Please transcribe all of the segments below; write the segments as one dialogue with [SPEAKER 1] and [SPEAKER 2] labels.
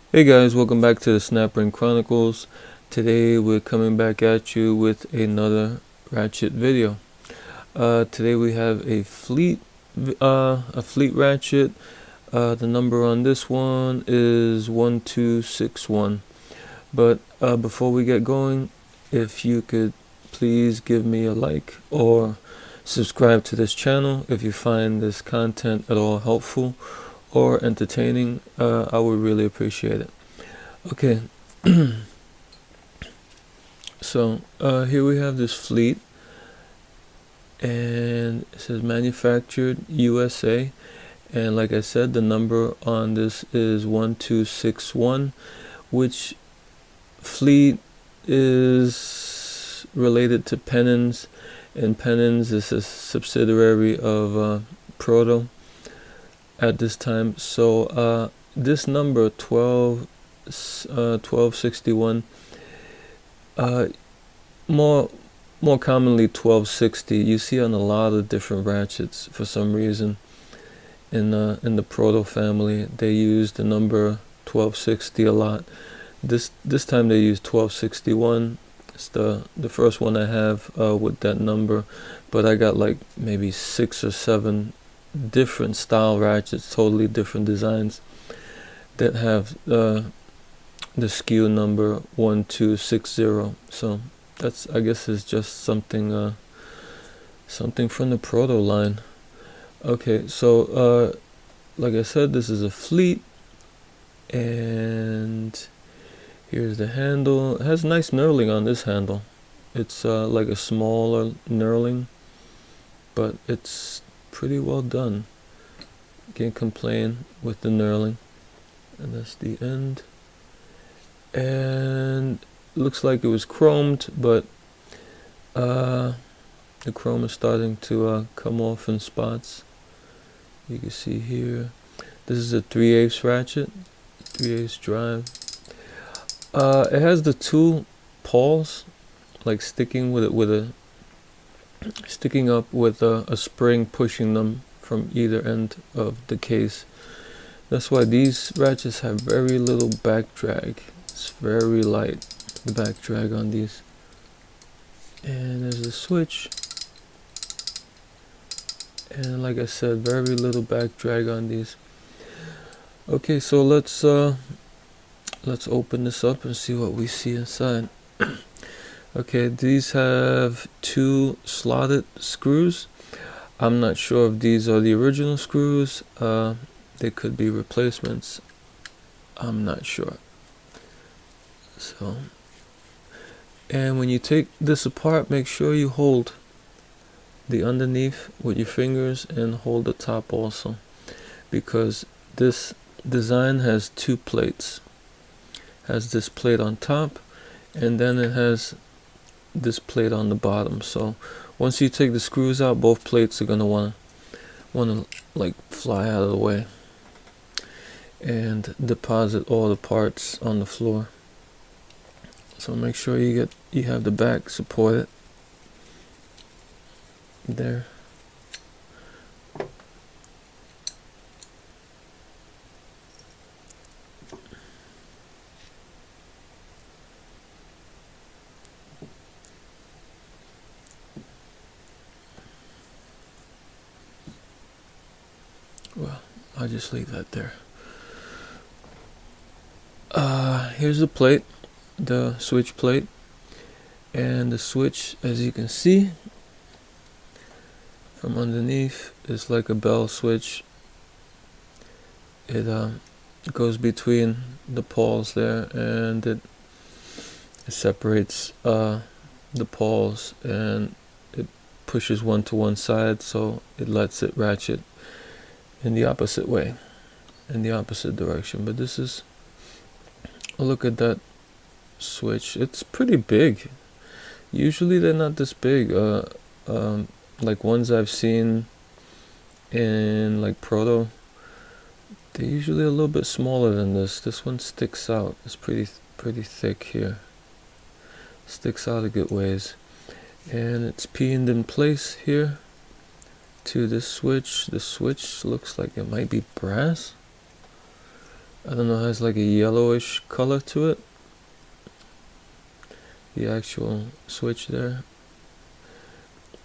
[SPEAKER 1] Hey guys, welcome back to the Snapring Chronicles. Today we're coming back at you with another Ratchet video. Today we have a fleet Ratchet. The number on this one is 1261. But before we get going, if you could please give me a like or subscribe to this channel if you find this content at all helpful or entertaining, I would really appreciate it. Okay, so here we have this fleet, and it says manufactured USA, and like I said, the number on this is 1261, which fleet is related to Penens, and Penens is a subsidiary of Proto at this time. So this number 1261, more commonly 1260, you see on a lot of different ratchets. For some reason in the Proto family they use the number 1260 a lot. This time they use 1261. It's the first one I have with that number, but I got like maybe 6 or 7 different style ratchets, totally different designs, that have the SKU number 1260. So that's, I guess, is just something something from the Proto line. Okay, so like I said, this is a fleet, and here's the handle. It has nice knurling on this handle. It's like a smaller knurling, but it's pretty well done. Can't complain with the knurling. And that's the end. And looks like it was chromed, but the chrome is starting to come off in spots. You can see here. This is a 3/8 ratchet, 3/8 drive. It has the 2 pawls, like sticking with it, sticking up with a spring pushing them from either end of the case. That's why these ratchets have very little back drag. It's very light, the back drag on these. And there's the switch. And like I said, very little back drag on these. Okay, so let's open this up and see what we see inside. Okay, these have 2 slotted screws. I'm not sure if these are the original screws. They could be replacements. I'm not sure. So, and when you take this apart, make sure you hold the underneath with your fingers and hold the top also, because this design has 2 plates. Has this plate on top, and then it has this plate on the bottom. So once you take the screws out, both plates are gonna wanna like fly out of the way and deposit all the parts on the floor. So make sure you have the back supported there. Well, I'll just leave that there. Here's the plate, the switch plate, and the switch, as you can see from underneath, is like a bell switch. It goes between the pawls there, and it separates the pawls, and it pushes one to one side, so it lets it ratchet in the opposite way, in the opposite direction. But this is a look at that switch. It's pretty big. Usually they're not this big. Like ones I've seen in like Proto, they're usually a little bit smaller than this. This one sticks out. It's pretty thick here. Sticks out a good ways, and it's pinned in place here to this switch. The switch looks like it might be brass. I don't know, has like a yellowish color to it, the actual switch there.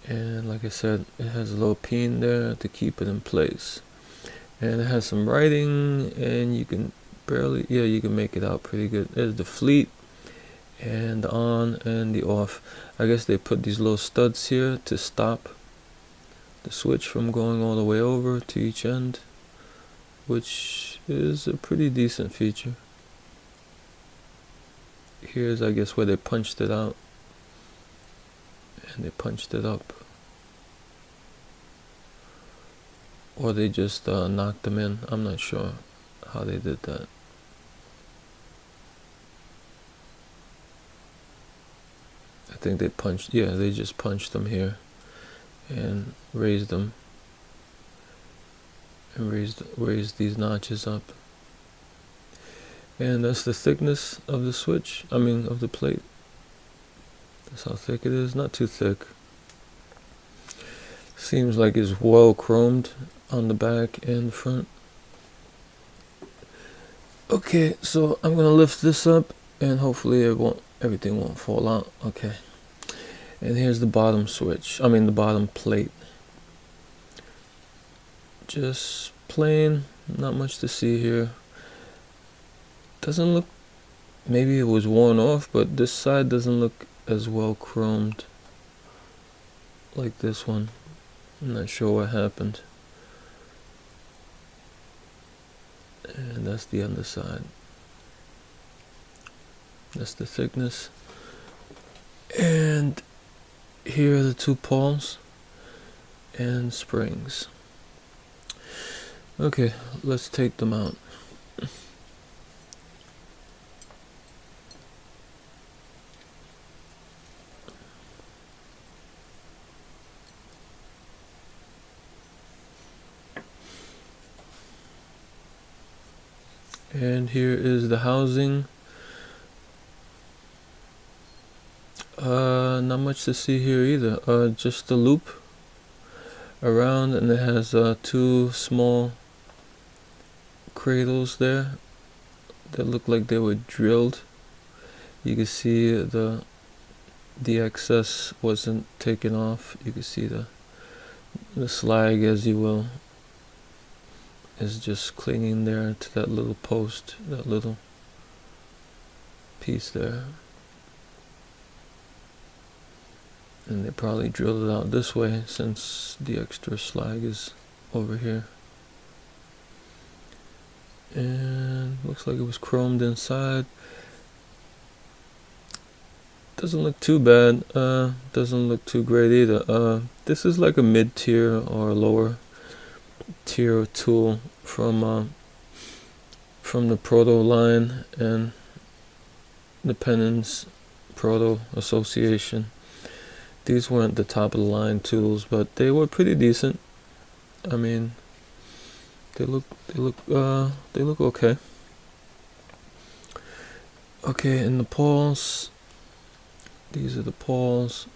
[SPEAKER 1] And like I said, it has a little pin there to keep it in place, and it has some writing, and you can barely, yeah, you can make it out pretty good. There's the fleet and the on and the off. I guess they put these little studs here to stop the switch from going all the way over to each end, which is a pretty decent feature. Here's, I guess, where they punched it out, and they punched it up, or they just knocked them in. I'm not sure how they did that. I think they punched, yeah, they just punched them here and raised them, and raised these notches up. And that's the thickness of the switch, I mean of the plate. That's how thick it is, not too thick. Seems like it's well chromed on the back and the front. Okay, so I'm gonna lift this up and hopefully everything won't fall out. Okay. And here's the bottom switch, I mean the bottom plate. Just plain, not much to see here. Doesn't look, maybe it was worn off, but this side doesn't look as well chromed like this one. I'm not sure what happened. And that's the underside. That's the thickness. And here are the two pawls and springs. Okay, let's take them out. And here is the housing. Not much to see here either. Just the loop around, and it has two small cradles there that look like they were drilled. You can see the excess wasn't taken off. You can see the slag, as you will, is just clinging there to that little post, that little piece there. And they probably drilled it out this way since the extra slag is over here. And looks like it was chromed inside. Doesn't look too bad. Doesn't look too great either. This is like a mid-tier or lower tier tool from the Proto line and the Penens Proto Association. These weren't the top of the line tools, but they were pretty decent. I mean, they look okay. Okay, and the pawls. These are the pawls.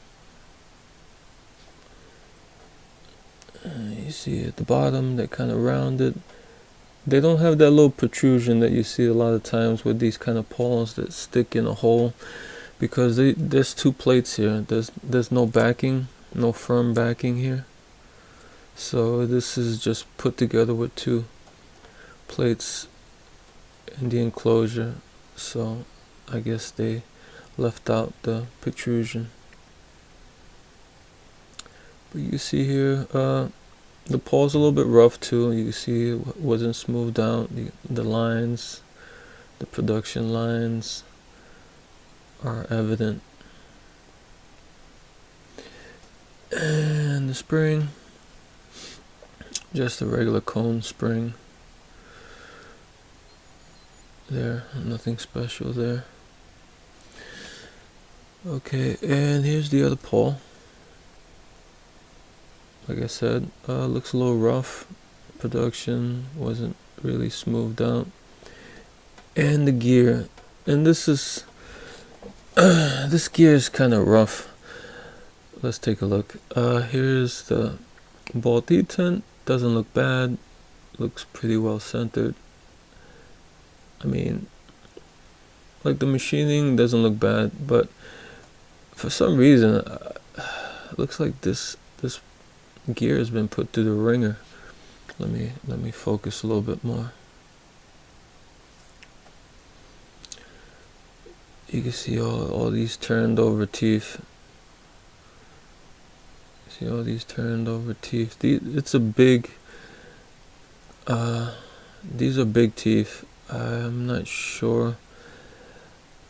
[SPEAKER 1] You see at the bottom, they're kind of rounded. They don't have that little protrusion that you see a lot of times with these kind of pawls that stick in a hole, because there's two plates here. There's no backing, no firm backing here. So this is just put together with two plates in the enclosure. So I guess they left out the protrusion. But you see here, the paw's a little bit rough too. You see it wasn't smoothed out. The lines, the production lines are evident. And the spring, just a regular cone spring there, nothing special there. Okay, and here's the other pawl. Like I said, looks a little rough. Production wasn't really smoothed out. And the gear, and this is this gear is kind of rough. Let's take a look. Here's the ball detent. Doesn't look bad. Looks pretty well centered. I mean, like the machining doesn't look bad, but for some reason, it looks like this gear has been put through the ringer. Let me focus a little bit more. You can see all these turned over teeth. See all these turned over teeth. It's a big. These are big teeth. I'm not sure.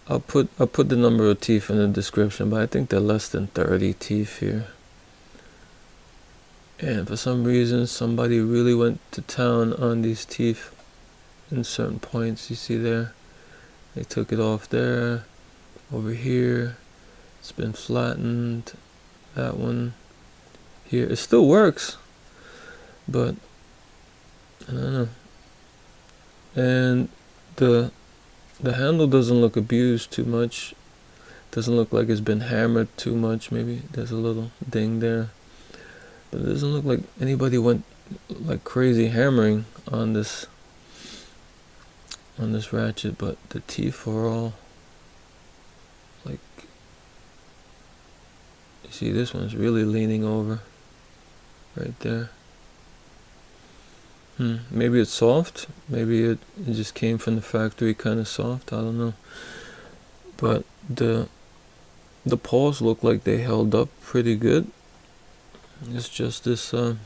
[SPEAKER 1] I'll put the number of teeth in the description, but I think they're less than 30 teeth here. And for some reason, somebody really went to town on these teeth in certain points. You see there, they took it off there, over here. It's been flattened. That one here, it still works, but I don't know. And the handle doesn't look abused too much. Doesn't look like it's been hammered too much. Maybe there's a little ding there, but it doesn't look like anybody went like crazy hammering on this ratchet. But the teeth are all like, you see this one's really leaning over right there. Maybe it's soft. Maybe it just came from the factory kind of soft. I don't know. But the paws look like they held up pretty good. It's just this, the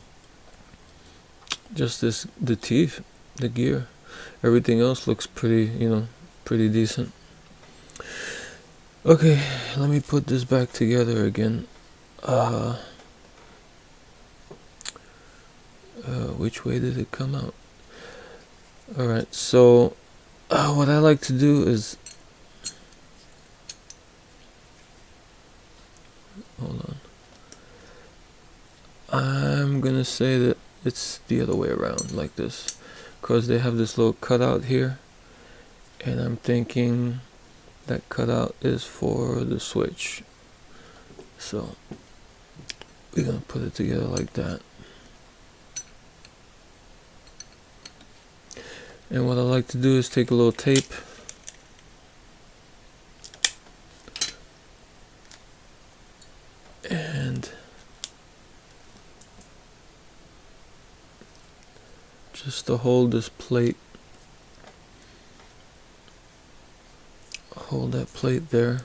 [SPEAKER 1] teeth, the gear. Everything else looks pretty, pretty decent. Okay, let me put this back together again. Which way did it come out? Alright, so what I like to do is, hold on, I'm gonna say that it's the other way around, like this, because they have this little cutout here, and I'm thinking that cutout is for the switch. So we're gonna put it together like that. And what I like to do is take a little tape and just to hold this plate, hold that plate there,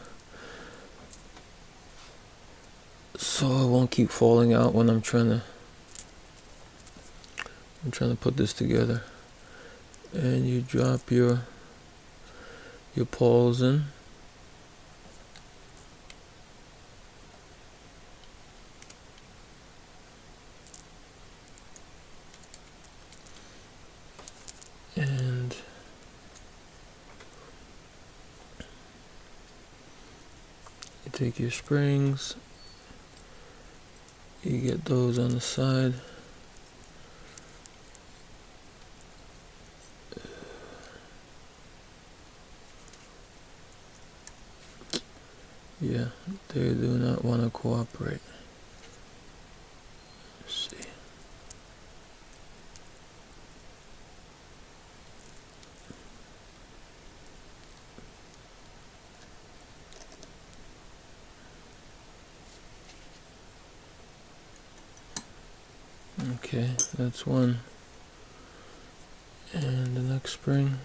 [SPEAKER 1] so it won't keep falling out when I'm trying to put this together. And you drop your paws in. And you take your springs, you get those on the side. Yeah, they do not want to cooperate. Let's see. Okay, that's one. And the next spring.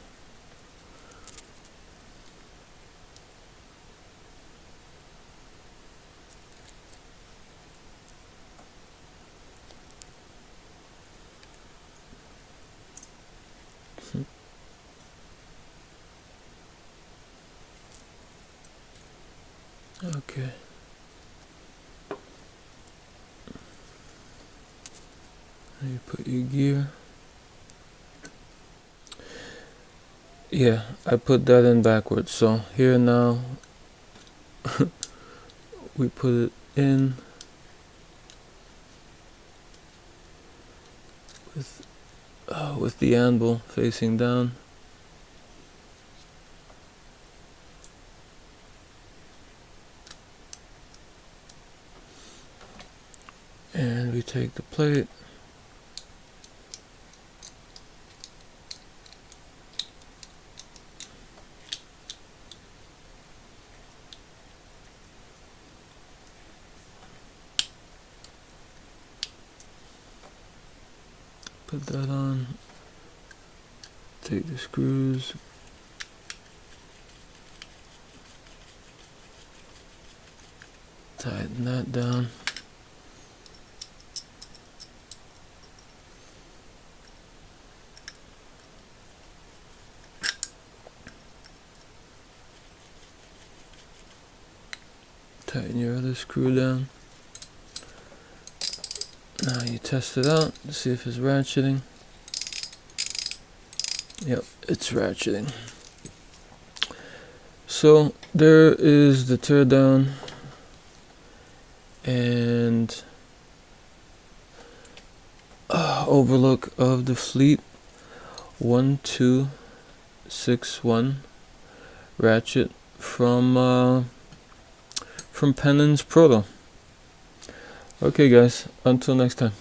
[SPEAKER 1] Okay. You put your gear. Yeah, I put that in backwards. So here now, we put it in with the anvil facing down. And we take the plate, put that on. Take the screws. Tighten that down. Tighten your other screw down. Now you test it out to see if it's ratcheting. Yep, it's ratcheting. So there is the teardown and overlook of the fleet 1261 Ratchet from Penens Proto. Okay guys, until next time.